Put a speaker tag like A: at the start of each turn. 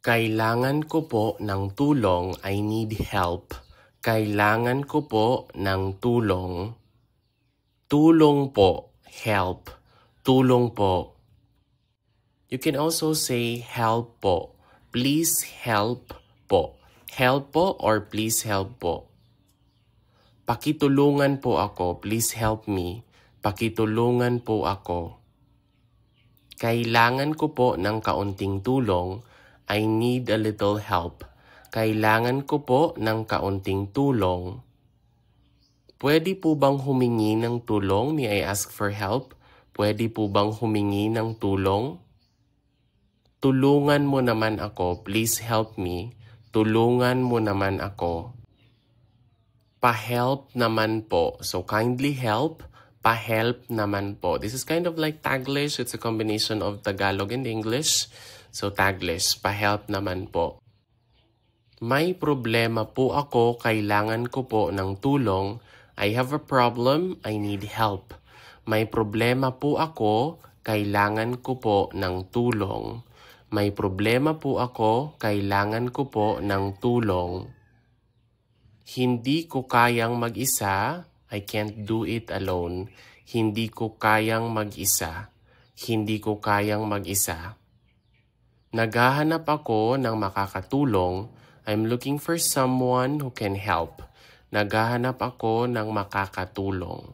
A: Kailangan ko po ng tulong. I need help. Kailangan ko po ng tulong. Tulong po. Help. Tulong po. You can also say help po. Please help po. Help po or please help po. Pakitulungan po ako. Please help me. Pakitulungan po ako. Kailangan ko po ng kaunting tulong. I need a little help. Kailangan ko po ng kaunting tulong. Pwede po bang humingi ng tulong? May I ask for help? Pwede po bang humingi ng tulong? Tulungan mo naman ako. Please help me. Tulungan mo naman ako. Pa-help naman po. So kindly help. Pa-help naman po. This is kind of like Taglish. It's a combination of Tagalog and English. So Taglish, pa-help naman po. May problema po ako. Kailangan ko po ng tulong. I have a problem. I need help. May problema po ako. Kailangan ko po ng tulong. May problema po ako. Kailangan ko po ng tulong. Hindi ko kayang mag-isa. I can't do it alone. Hindi ko kayang mag-isa. Hindi ko kayang mag-isa. Naghahanap ako ng makakatulong. I'm looking for someone who can help. Naghahanap ako ng makakatulong.